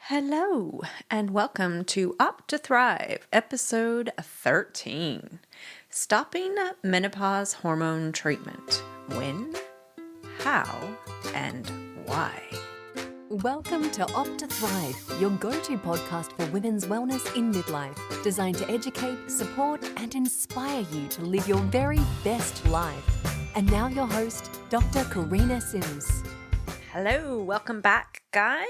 Hello, and welcome to Opt to Thrive, episode 13. Stopping menopause hormone treatment. When, how, and why. Welcome to Opt to Thrive, your go-to podcast for women's wellness in midlife, designed to educate, support, and inspire you to live your very best life. And now your host, Dr. Karina Sims. Hello, welcome back, guys.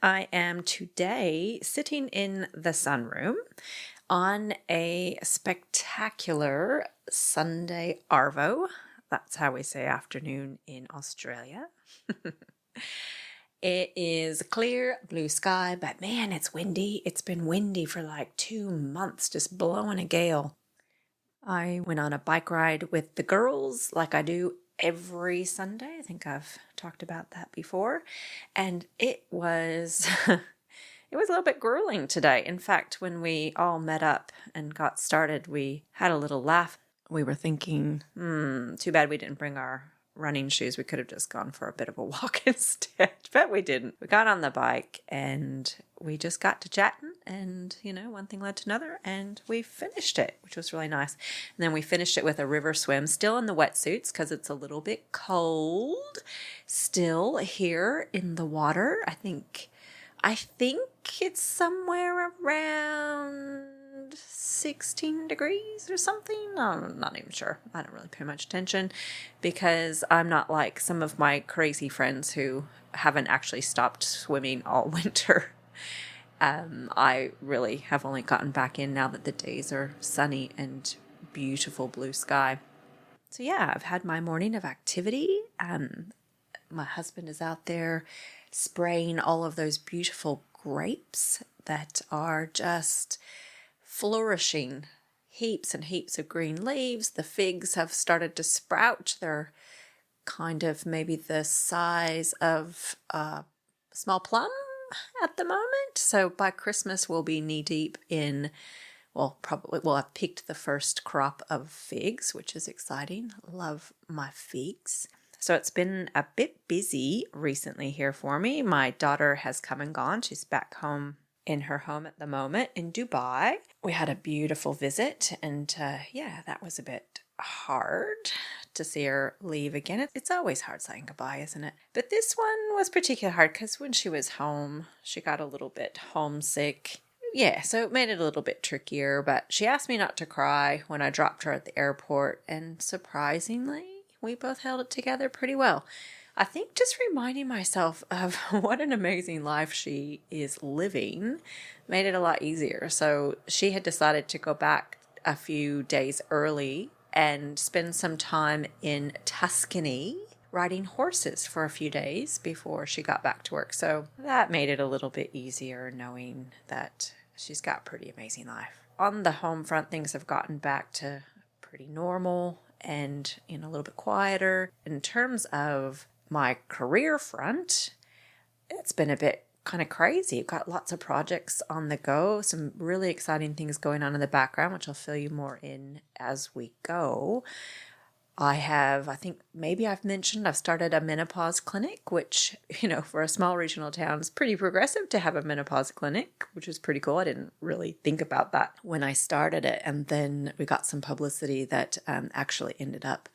I am today sitting in the sunroom on a spectacular Sunday arvo. That's how we say afternoon in Australia. It is clear blue sky, but man, it's windy. It's been windy for like 2 months, just blowing a gale. I went on a bike ride with the girls like I do every Sunday. I think I've talked about that before. And it was it was a little bit grueling today. In fact, when we all met up and got started, we had a little laugh. We were thinking, too bad we didn't bring our running shoes. We could have just gone for a bit of a walk instead, but we didn't. We got on the bike and we just got to chatting and, one thing led to another and we finished it, which was really nice. And then we finished it with a river swim, still in the wetsuits because it's a little bit cold still here in the water. I think it's somewhere around 16 degrees or something. I'm not even sure. I don't really pay much attention because I'm not like some of my crazy friends who haven't actually stopped swimming all winter. I really have only gotten back in now that the days are sunny and beautiful blue sky. So yeah, I've had my morning of activity. My husband is out there spraying all of those beautiful grapes that are just flourishing, heaps and heaps of green leaves. The figs have started to sprout. They're kind of maybe the size of a small plum at the moment. So by Christmas we'll be knee deep in, probably we'll have picked the first crop of figs, which is exciting. Love my figs. So it's been a bit busy recently here for me. My daughter has come and gone. She's back home in her home at the moment in Dubai. We had a beautiful visit and that was a bit hard to see her leave again. It's always hard saying goodbye, isn't it? But this one was particularly hard because when she was home, she got a little bit homesick. Yeah, so it made it a little bit trickier, but she asked me not to cry when I dropped her at the airport, and surprisingly, we both held it together pretty well. I think just reminding myself of what an amazing life she is living made it a lot easier. So she had decided to go back a few days early and spend some time in Tuscany riding horses for a few days before she got back to work. So that made it a little bit easier knowing that she's got a pretty amazing life. On the home front, things have gotten back to pretty normal and a little bit quieter. In terms of my career front, it's been a bit kind of crazy. I've got lots of projects on the go, some really exciting things going on in the background, which I'll fill you more in as we go. I think maybe I've mentioned I've started a menopause clinic, which, for a small regional town is pretty progressive to have a menopause clinic, which is pretty cool. I didn't really think about that when I started it. And then we got some publicity that actually ended up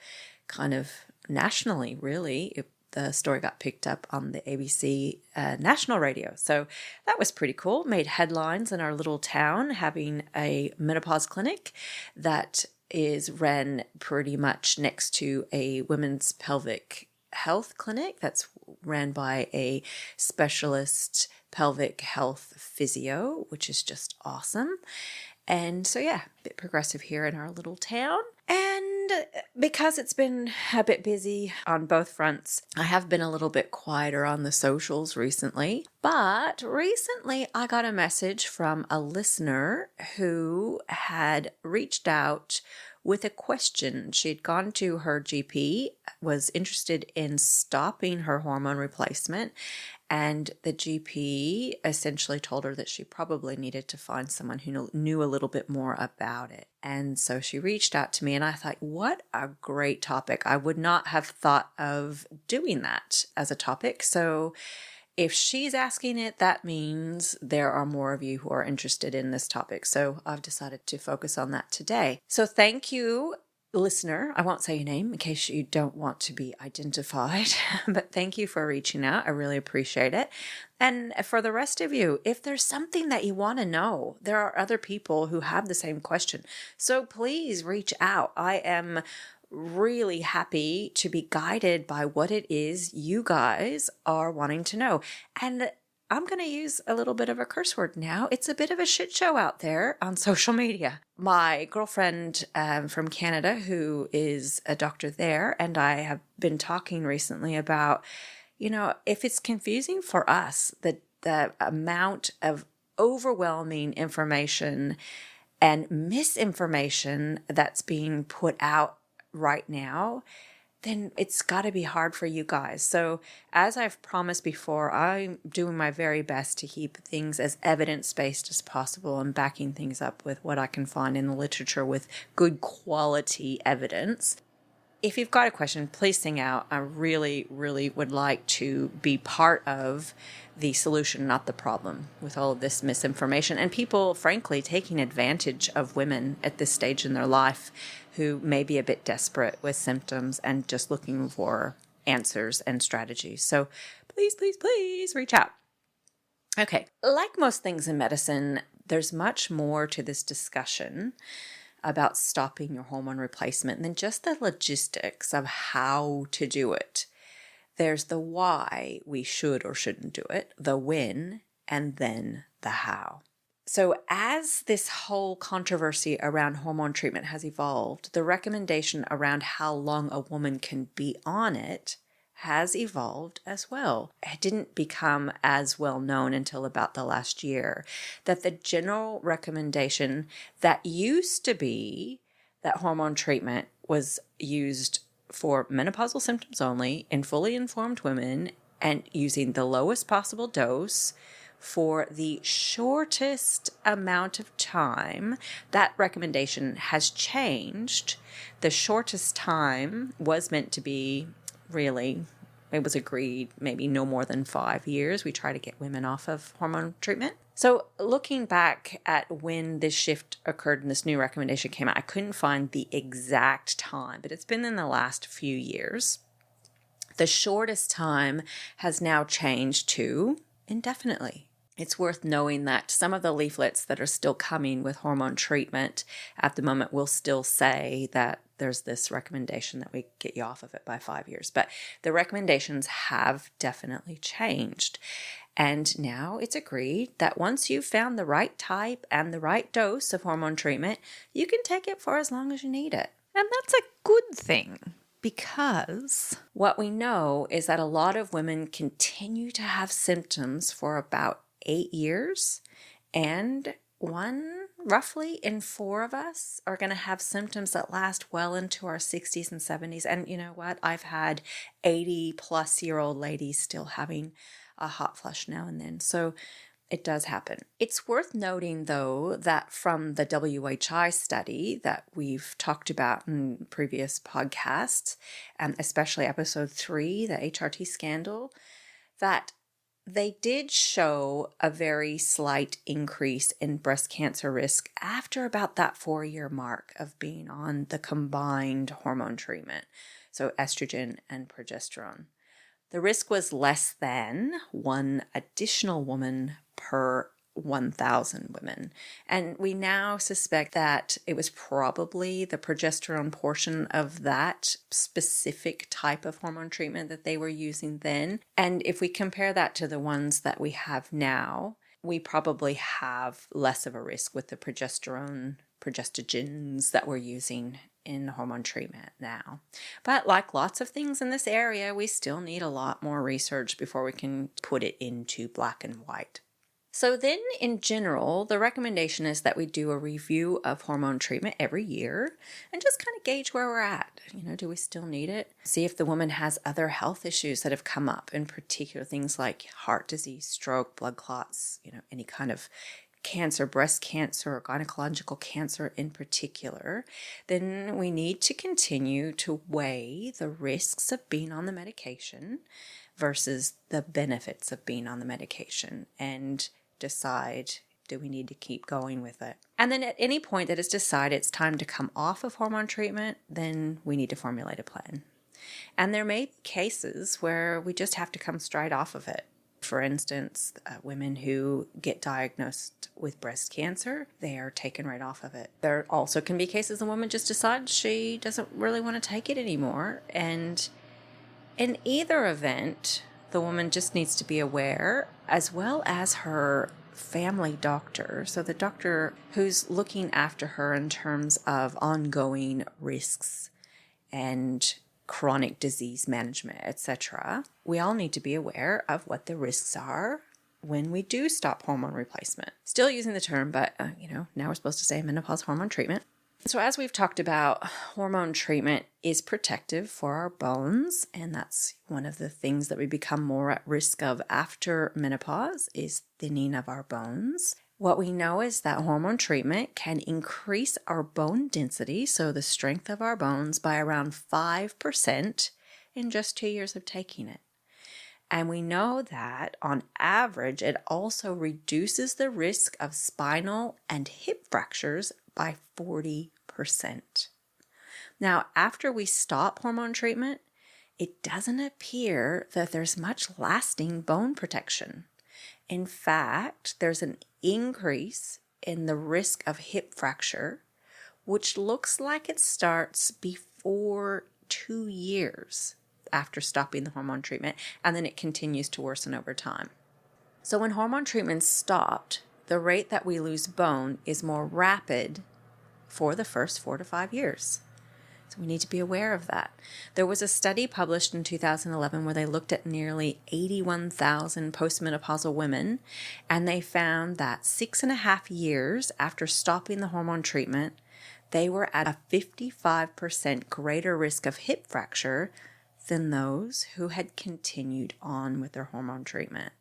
kind of nationally, really. The story got picked up on the ABC national radio. So that was pretty cool. Made headlines in our little town having a menopause clinic that is ran pretty much next to a women's pelvic health clinic that's ran by a specialist pelvic health physio, which is just awesome. And so, a bit progressive here in our little town. And because it's been a bit busy on both fronts, I have been a little bit quieter on the socials recently. But recently I got a message from a listener who had reached out with a question. She had gone to her GP, was interested in stopping her hormone replacement, and the GP essentially told her that she probably needed to find someone who knew a little bit more about it. And so she reached out to me, and I thought, what a great topic. I would not have thought of doing that as a topic. So if she's asking it, that means there are more of you who are interested in this topic. So I've decided to focus on that today. So thank you, listener. I won't say your name in case you don't want to be identified, but thank you for reaching out. I really appreciate it. And for the rest of you, if there's something that you want to know, there are other people who have the same question. So please reach out. I am really happy to be guided by what it is you guys are wanting to know. And I'm going to use a little bit of a curse word now. It's a bit of a shit show out there on social media. My girlfriend from Canada, who is a doctor there, and I have been talking recently about, if it's confusing for us, the amount of overwhelming information and misinformation that's being put out right now, then it's got to be hard for you guys. So as I've promised before, I'm doing my very best to keep things as evidence-based as possible and backing things up with what I can find in the literature with good quality evidence. If you've got a question, please sing out. I really, really would like to be part of the solution, not the problem, with all of this misinformation and people, frankly, taking advantage of women at this stage in their life who may be a bit desperate with symptoms and just looking for answers and strategies. So please, please, please reach out. Okay, like most things in medicine, there's much more to this discussion about stopping your hormone replacement than just the logistics of how to do it. There's the why we should or shouldn't do it, the when, and then the how. So as this whole controversy around hormone treatment has evolved, the recommendation around how long a woman can be on it has evolved as well. It didn't become as well known until about the last year that the general recommendation that used to be that hormone treatment was used for menopausal symptoms only in fully informed women and using the lowest possible dose for the shortest amount of time, that recommendation has changed. The shortest time was meant to be really, it was agreed, maybe no more than 5 years. We try to get women off of hormone treatment. So looking back at when this shift occurred and this new recommendation came out, I couldn't find the exact time, but it's been in the last few years. The shortest time has now changed to indefinitely. It's worth knowing that some of the leaflets that are still coming with hormone treatment at the moment will still say that there's this recommendation that we get you off of it by 5 years. But the recommendations have definitely changed. And now it's agreed that once you've found the right type and the right dose of hormone treatment, you can take it for as long as you need it. And that's a good thing. Because what we know is that a lot of women continue to have symptoms for about 8 years, and roughly in 4 of us are going to have symptoms that last well into our 60s and 70s. And you know what? I've had 80-plus-year-old ladies still having a hot flush now and then. So it does happen. It's worth noting, though, that from the WHI study that we've talked about in previous podcasts, and especially episode 3, the HRT scandal, that they did show a very slight increase in breast cancer risk after about that 4-year mark of being on the combined hormone treatment, so estrogen and progesterone. The risk was less than 1 additional woman per 1,000 women. And we now suspect that it was probably the progesterone portion of that specific type of hormone treatment that they were using then. And if we compare that to the ones that we have now, we probably have less of a risk with the progestogens that we're using in hormone treatment now. But like lots of things in this area, we still need a lot more research before we can put it into black and white. So then in general, the recommendation is that we do a review of hormone treatment every year and just kind of gauge where we're at. Do we still need it? See if the woman has other health issues that have come up, in particular things like heart disease, stroke, blood clots, any kind of cancer, breast cancer, or gynecological cancer in particular. Then we need to continue to weigh the risks of being on the medication versus the benefits of being on the medication and decide, do we need to keep going with it? And then at any point that it's decided it's time to come off of hormone treatment, then we need to formulate a plan. And there may be cases where we just have to come straight off of it. For instance, women who get diagnosed with breast cancer, they are taken right off of it. There also can be cases a woman just decides she doesn't really want to take it anymore. And in either event, the woman just needs to be aware, as well as her family doctor. So the doctor who's looking after her in terms of ongoing risks and chronic disease management, etc. We all need to be aware of what the risks are when we do stop hormone replacement. Still using the term, but now we're supposed to say menopause hormone treatment. So as we've talked about, hormone treatment is protective for our bones, and that's one of the things that we become more at risk of after menopause is thinning of our bones. What we know is that hormone treatment can increase our bone density, so the strength of our bones, by around 5% in just 2 years of taking it. And we know that on average, it also reduces the risk of spinal and hip fractures by 40%. Now, after we stop hormone treatment, it doesn't appear that there's much lasting bone protection. In fact, there's an increase in the risk of hip fracture, which looks like it starts before 2 years after stopping the hormone treatment, and then it continues to worsen over time. So when hormone treatment stopped, the rate that we lose bone is more rapid for the first 4 to 5 years. So we need to be aware of that. There was a study published in 2011 where they looked at nearly 81,000 postmenopausal women, and they found that 6.5 years after stopping the hormone treatment, they were at a 55% greater risk of hip fracture than those who had continued on with their hormone treatment.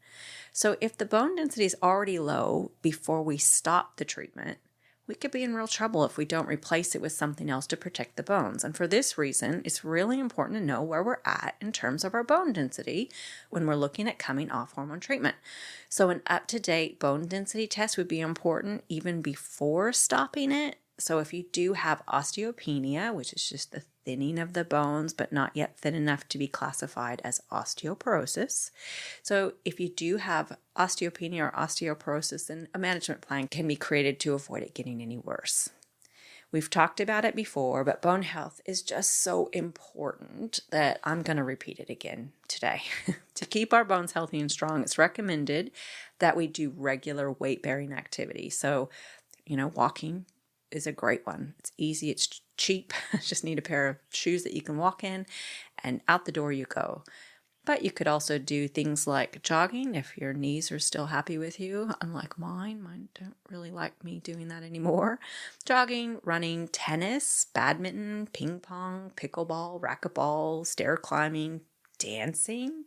So if the bone density is already low before we stop the treatment, we could be in real trouble if we don't replace it with something else to protect the bones. And for this reason, it's really important to know where we're at in terms of our bone density when we're looking at coming off hormone treatment. So an up-to-date bone density test would be important even before stopping it. So if you do have osteopenia, which is just the thinning of the bones, but not yet thin enough to be classified as osteoporosis. So if you do have osteopenia or osteoporosis, then a management plan can be created to avoid it getting any worse. We've talked about it before, but bone health is just so important that I'm going to repeat it again today. To keep our bones healthy and strong, it's recommended that we do regular weight-bearing activity. So, walking is a great one. It's easy, it's cheap. Just need a pair of shoes that you can walk in, and out the door you go. But you could also do things like jogging if your knees are still happy with you, unlike mine. Mine don't really like me doing that anymore. Jogging, running, tennis, badminton, ping pong, pickleball, racquetball, stair climbing, dancing.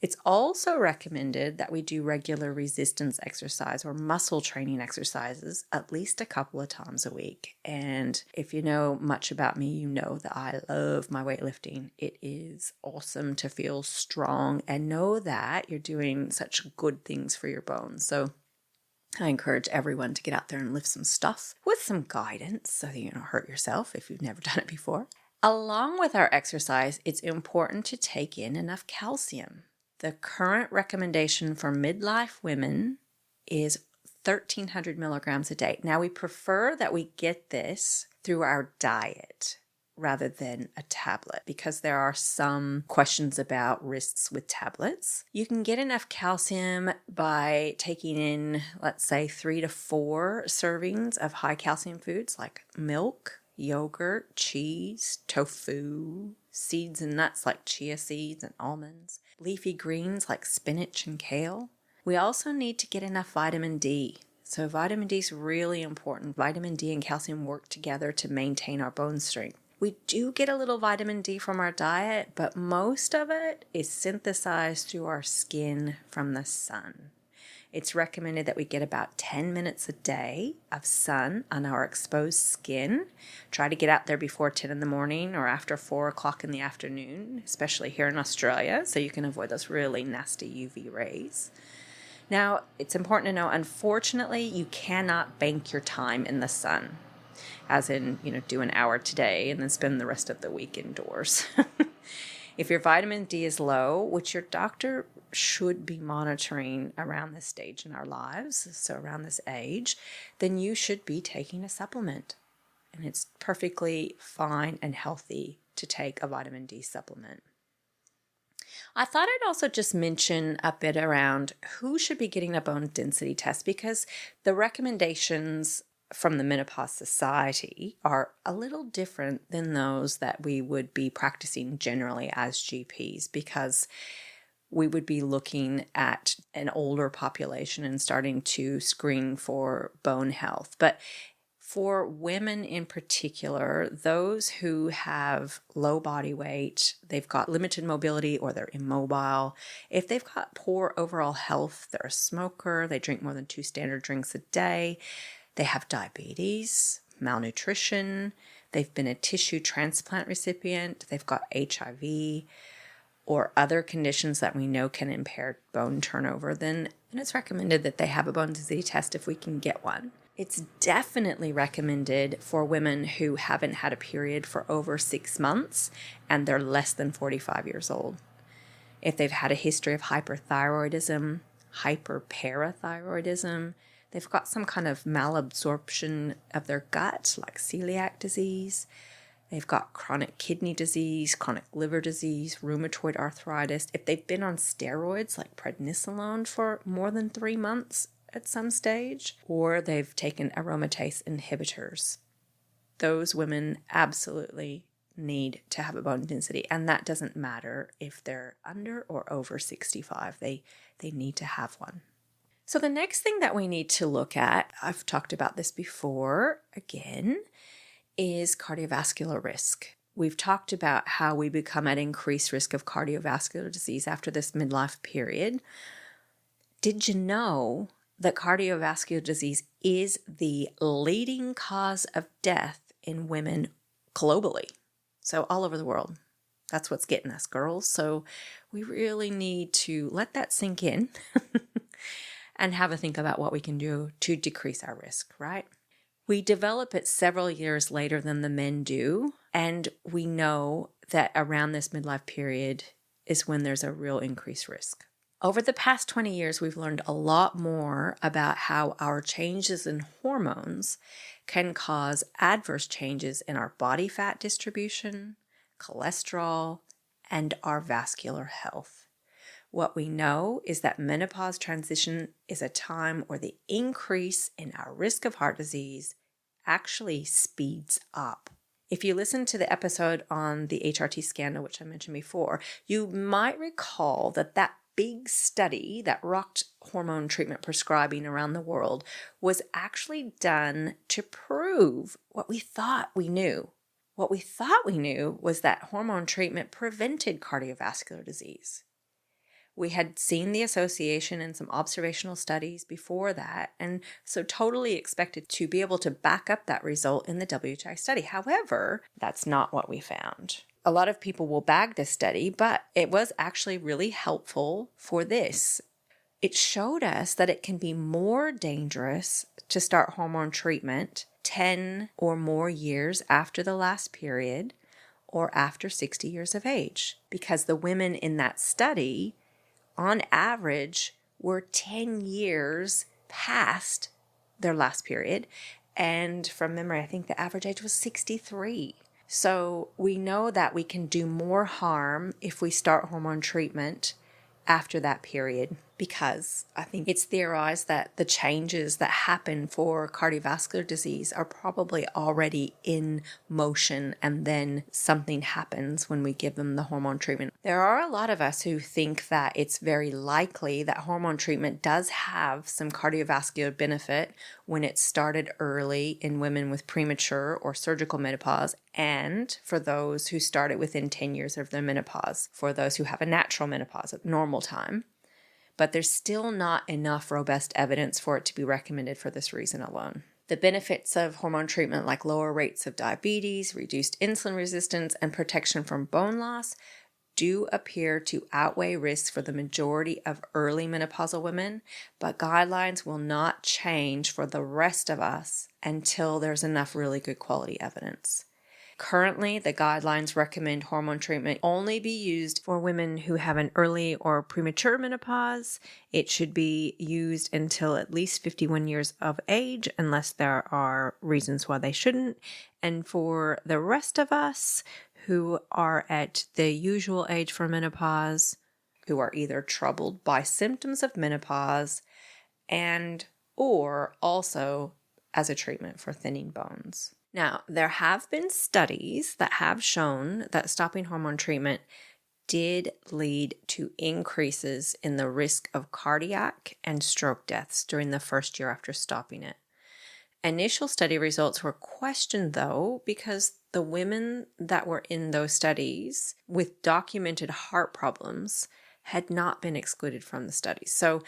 It's also recommended that we do regular resistance exercise or muscle training exercises at least a couple of times a week. And if you know much about me, you know that I love my weightlifting. It is awesome to feel strong and know that you're doing such good things for your bones. So I encourage everyone to get out there and lift some stuff with some guidance so that you don't hurt yourself if you've never done it before. Along with our exercise, it's important to take in enough calcium. The current recommendation for midlife women is 1,300 milligrams a day. Now, we prefer that we get this through our diet rather than a tablet because there are some questions about risks with tablets. You can get enough calcium by taking in, let's say, 3 to 4 servings of high calcium foods like milk, yogurt, cheese, tofu, seeds and nuts like chia seeds and almonds, leafy greens like spinach and kale. We also need to get enough vitamin D. So vitamin D is really important. Vitamin D and calcium work together to maintain our bone strength. We do get a little vitamin D from our diet, but most of it is synthesized through our skin from the sun. It's recommended that we get about 10 minutes a day of sun on our exposed skin. Try to get out there before 10 in the morning or after 4 o'clock in the afternoon, especially here in Australia, so you can avoid those really nasty UV rays. Now, it's important to know, unfortunately, you cannot bank your time in the sun, as in, do an hour today and then spend the rest of the week indoors. If your vitamin D is low, which your doctor should be monitoring around this stage in our lives, so around this age, then you should be taking a supplement. And it's perfectly fine and healthy to take a vitamin D supplement. I thought I'd also just mention a bit around who should be getting a bone density test, because the recommendations from the Menopause Society are a little different than those that we would be practicing generally as GPs, because we would be looking at an older population and starting to screen for bone health. But for women in particular, those who have low body weight, they've got limited mobility or they're immobile, if they've got poor overall health, they're a smoker, they drink more than 2 standard drinks a day, they have diabetes, malnutrition, they've been a tissue transplant recipient, they've got HIV, or other conditions that we know can impair bone turnover, then it's recommended that they have a bone density test if we can get one. It's definitely recommended for women who haven't had a period for over 6 months and they're less than 45 years old. If they've had a history of hyperthyroidism, hyperparathyroidism, they've got some kind of malabsorption of their gut, like celiac disease. They've got chronic kidney disease, chronic liver disease, rheumatoid arthritis. If they've been on steroids like prednisolone for more than 3 months at some stage, or they've taken aromatase inhibitors, those women absolutely need to have a bone density. And that doesn't matter if they're under or over 65. They need to have one. So the next thing that we need to look at, I've talked about this before again, is cardiovascular risk. We've talked about how we become at increased risk of cardiovascular disease after this midlife period. Did you know that cardiovascular disease is the leading cause of death in women globally? So all over the world. That's what's getting us, girls. So we really need to let that sink in and have a think about what we can do to decrease our risk, right? We develop it several years later than the men do, and we know that around this midlife period is when there's a real increased risk. Over the past 20 years, we've learned a lot more about how our changes in hormones can cause adverse changes in our body fat distribution, cholesterol, and our vascular health. What we know is that menopause transition is a time where the increase in our risk of heart disease actually speeds up. If you listen to the episode on the HRT scandal, which I mentioned before, you might recall that big study that rocked hormone treatment prescribing around the world was actually done to prove what we thought we knew. What we thought we knew was that hormone treatment prevented cardiovascular disease. We had seen the association in some observational studies before that, and so totally expected to be able to back up that result in the WHI study. However, that's not what we found. A lot of people will bag this study, but it was actually really helpful for this. It showed us that it can be more dangerous to start hormone treatment 10 or more years after the last period or after 60 years of age, because the women in that study on average were 10 years past their last period. And from memory, I think the average age was 63. So we know that we can do more harm if we start hormone treatment after that period, because I think it's theorized that the changes that happen for cardiovascular disease are probably already in motion, and then something happens when we give them the hormone treatment. There are a lot of us who think that it's very likely that hormone treatment does have some cardiovascular benefit when it's started early in women with premature or surgical menopause, and for those who start it within 10 years of their menopause, for those who have a natural menopause at normal time. but there's still not enough robust evidence for it to be recommended for this reason alone. The benefits of hormone treatment, like lower rates of diabetes, reduced insulin resistance, and protection from bone loss, do appear to outweigh risks for the majority of early menopausal women, but guidelines will not change for the rest of us until there's enough really good quality evidence. Currently, the guidelines recommend hormone treatment only be used for women who have an early or premature menopause. It should be used until at least 51 years of age, unless there are reasons why they shouldn't. And for the rest of us who are at the usual age for menopause, who are either troubled by symptoms of menopause and or also as a treatment for thinning bones. Now, there have been studies that have shown that stopping hormone treatment did lead to increases in the risk of cardiac and stroke deaths during the first year after stopping it. Initial study results were questioned, though, because the women that were in those studies with documented heart problems had not been excluded from the studies. So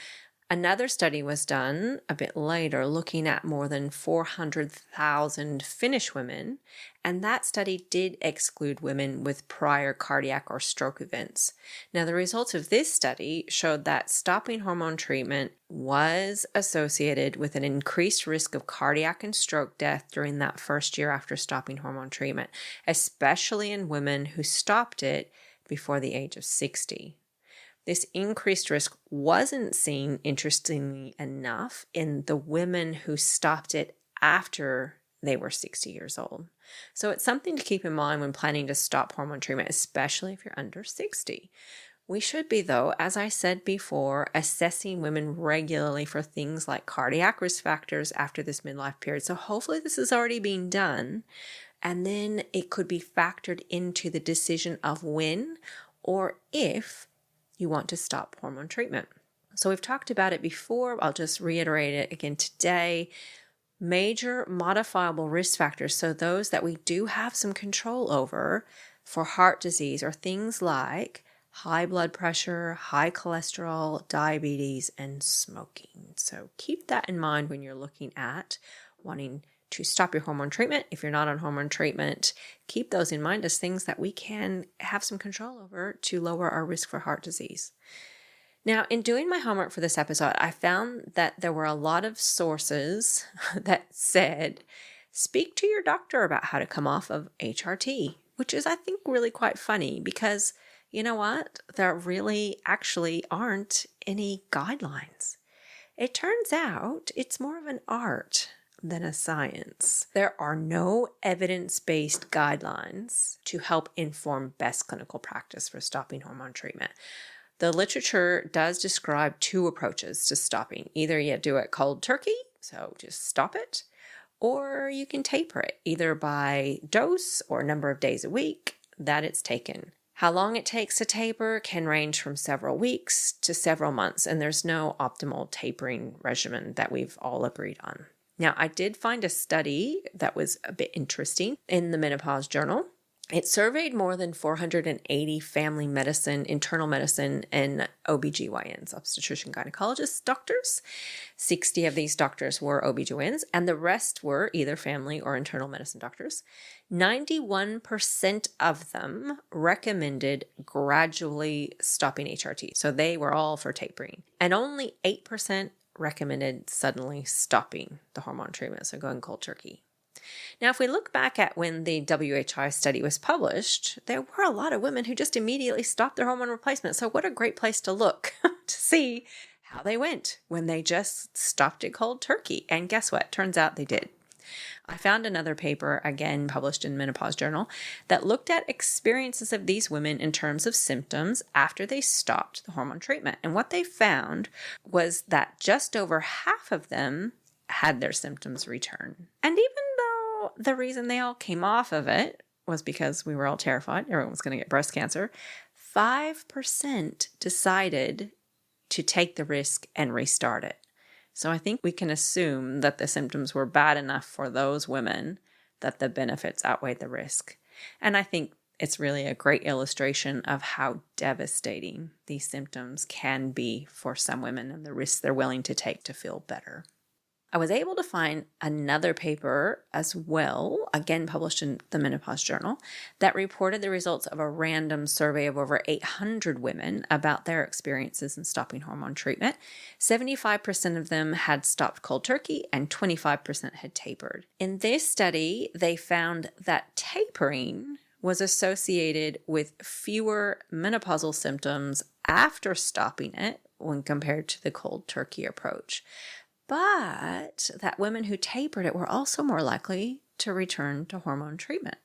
another study was done a bit later looking at more than 400,000 Finnish women, and that study did exclude women with prior cardiac or stroke events. Now, the results of this study showed that stopping hormone treatment was associated with an increased risk of cardiac and stroke death during that first year after stopping hormone treatment, especially in women who stopped it before the age of 60. This increased risk wasn't seen, interestingly enough, in the women who stopped it after they were 60 years old. So it's something to keep in mind when planning to stop hormone treatment, especially if you're under 60. We should be, though, as I said before, assessing women regularly for things like cardiac risk factors after this midlife period. So hopefully this is already being done, and then it could be factored into the decision of when or if you want to stop hormone treatment. So we've talked about it before. I'll just reiterate it again today. Major modifiable risk factors, so those that we do have some control over for heart disease, are things like high blood pressure, high cholesterol, diabetes, and smoking. So keep that in mind when you're looking at wanting to stop your hormone treatment. If you're not on hormone treatment, keep those in mind as things that we can have some control over to lower our risk for heart disease. Now, in doing my homework for this episode, I found that there were a lot of sources that said, speak to your doctor about how to come off of HRT, which is, I think, really quite funny because, you know what? There really actually aren't any guidelines. It turns out it's more of an art than a science. There are no evidence-based guidelines to help inform best clinical practice for stopping hormone treatment. The literature does describe two approaches to stopping. Either you do it cold turkey, so just stop it, or you can taper it, either by dose or number of days a week that it's taken. How long it takes to taper can range from several weeks to several months, and there's no optimal tapering regimen that we've all agreed on. Now, I did find a study that was a bit interesting in the Menopause Journal. It surveyed more than 480 family medicine, internal medicine, and OBGYNs, obstetrician gynecologists, doctors. 60 of these doctors were OBGYNs, and the rest were either family or internal medicine doctors. 91% of them recommended gradually stopping HRT, so they were all for tapering. And only 8% recommended suddenly stopping the hormone treatment, so going cold turkey. Now, if we look back at when the WHI study was published, there were a lot of women who just immediately stopped their hormone replacement. So what a great place to look to see how they went when they just stopped it cold turkey. And guess what? Turns out they did. I found another paper, again published in Menopause Journal, that looked at experiences of these women in terms of symptoms after they stopped the hormone treatment. And what they found was that just over half of them had their symptoms return. And even though the reason they all came off of it was because we were all terrified everyone was going to get breast cancer, 5% decided to take the risk and restart it. So I think we can assume that the symptoms were bad enough for those women that the benefits outweighed the risk. And I think it's really a great illustration of how devastating these symptoms can be for some women and the risks they're willing to take to feel better. I was able to find another paper as well, again published in the Menopause Journal, that reported the results of a random survey of over 800 women about their experiences in stopping hormone treatment. 75% of them had stopped cold turkey and 25% had tapered. In this study, they found that tapering was associated with fewer menopausal symptoms after stopping it when compared to the cold turkey approach. But that women who tapered it were also more likely to return to hormone treatment.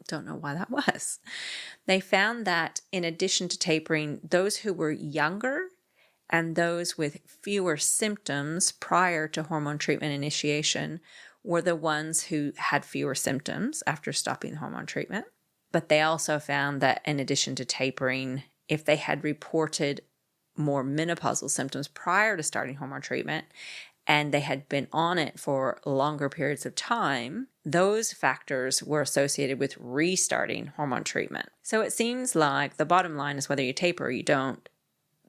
Don't know why that was. They found that in addition to tapering, those who were younger and those with fewer symptoms prior to hormone treatment initiation were the ones who had fewer symptoms after stopping hormone treatment. But they also found that in addition to tapering, if they had reported more menopausal symptoms prior to starting hormone treatment and they had been on it for longer periods of time, those factors were associated with restarting hormone treatment. So it seems like the bottom line is whether you taper or you don't,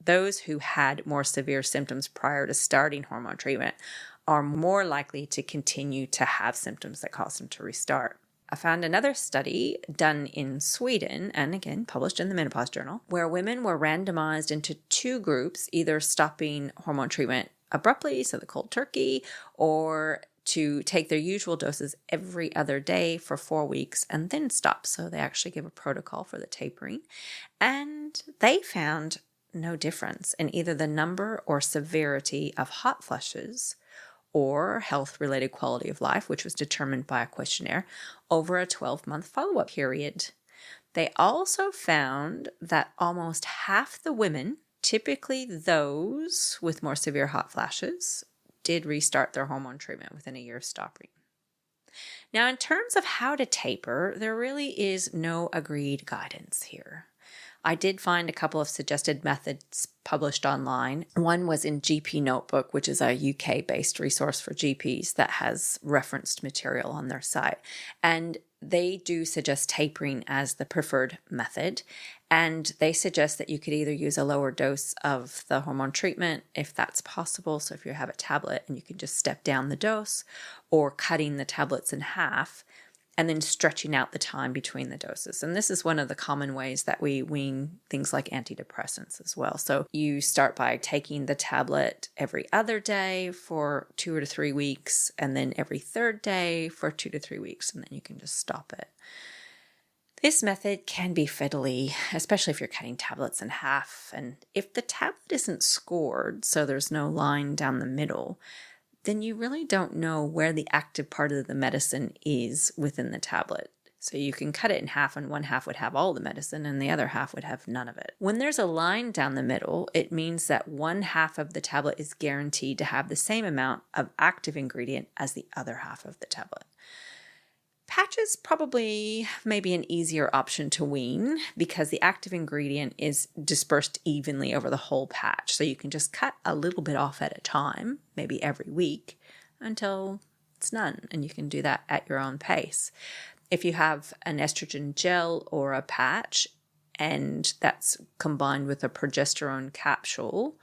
those who had more severe symptoms prior to starting hormone treatment are more likely to continue to have symptoms that cause them to restart. I found another study done in Sweden, and again, published in the Menopause Journal, where women were randomized into two groups, either stopping hormone treatment abruptly, so the cold turkey, or to take their usual doses every other day for 4 weeks and then stop. So they actually give a protocol for the tapering. And they found no difference in either the number or severity of hot flushes or health-related quality of life, which was determined by a questionnaire, over a 12-month follow-up period. They also found that almost half the women, typically those with more severe hot flashes, did restart their hormone treatment within a year of stopping. Now, in terms of how to taper, there really is no agreed guidance here. I did find a couple of suggested methods published online. One was in GP Notebook, which is a UK-based resource for GPs that has referenced material on their site. And they do suggest tapering as the preferred method. And they suggest that you could either use a lower dose of the hormone treatment if that's possible. So if you have a tablet and you can just step down the dose, or cutting the tablets in half and then stretching out the time between the doses. And this is one of the common ways that we wean things like antidepressants as well. So you start by taking the tablet every other day for 2 to 3 weeks, and then every third day for 2 to 3 weeks, and then you can just stop it. This method can be fiddly, especially if you're cutting tablets in half. And if the tablet isn't scored, so there's no line down the middle, then you really don't know where the active part of the medicine is within the tablet. So you can cut it in half, and one half would have all the medicine and the other half would have none of it. When there's a line down the middle, it means that one half of the tablet is guaranteed to have the same amount of active ingredient as the other half of the tablet. Patches probably may be an easier option to wean because the active ingredient is dispersed evenly over the whole patch. So you can just cut a little bit off at a time, maybe every week, until it's none. And you can do that at your own pace. If you have an estrogen gel or a patch, and that's combined with a progesterone capsule,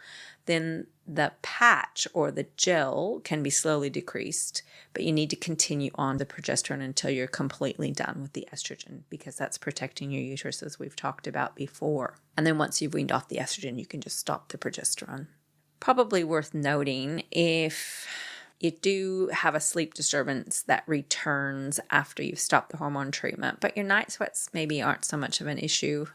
then the patch or the gel can be slowly decreased, but you need to continue on the progesterone until you're completely done with the estrogen, because that's protecting your uterus, as we've talked about before. And then once you've weaned off the estrogen, you can just stop the progesterone. Probably worth noting, if you do have a sleep disturbance that returns after you've stopped the hormone treatment, but your night sweats maybe aren't so much of an issue,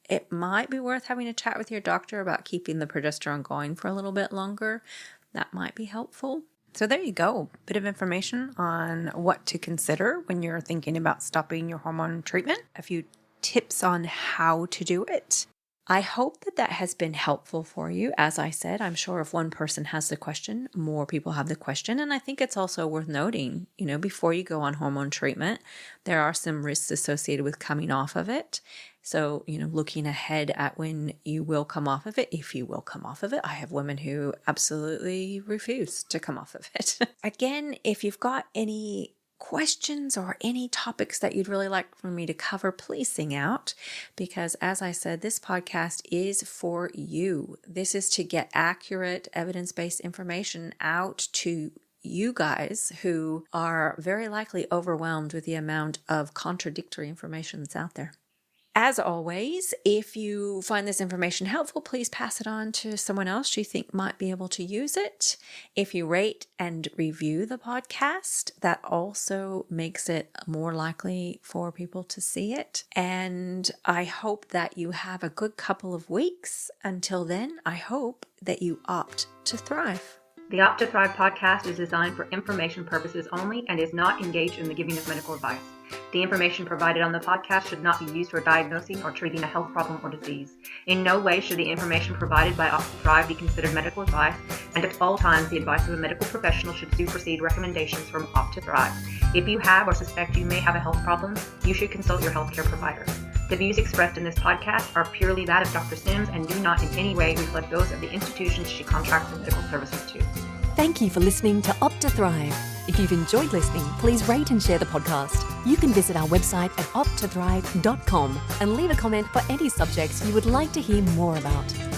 it might be worth having a chat with your doctor about keeping the progesterone going for a little bit longer. That might be helpful. So there you go. Bit of information on what to consider when you're thinking about stopping your hormone treatment. A few tips on how to do it. I hope that has been helpful for you. As I said, I'm sure if one person has the question, more people have the question. And I think it's also worth noting, before you go on hormone treatment, there are some risks associated with coming off of it. So, looking ahead at when you will come off of it, if you will come off of it. I have women who absolutely refuse to come off of it. Again, if you've got any questions or any topics that you'd really like for me to cover, please sing out, because as I said, this podcast is for you. This is to get accurate evidence-based information out to you guys who are very likely overwhelmed with the amount of contradictory information that's out there. As always, if you find this information helpful, please pass it on to someone else you think might be able to use it. If you rate and review the podcast, that also makes it more likely for people to see it. And I hope that you have a good couple of weeks. Until then, I hope that you opt to thrive. The Opt to Thrive podcast is designed for information purposes only and is not engaged in the giving of medical advice. The information provided on the podcast should not be used for diagnosing or treating a health problem or disease. In no way should the information provided by Opt to Thrive be considered medical advice, and at all times the advice of a medical professional should supersede recommendations from Opt to Thrive. If you have or suspect you may have a health problem, you should consult your healthcare provider. The views expressed in this podcast are purely that of Dr. Sims and do not in any way reflect those of the institutions she contracts her medical services to. Thank you for listening to Opt to Thrive. If you've enjoyed listening, please rate and share the podcast. You can visit our website at opttothrive.com and leave a comment for any subjects you would like to hear more about.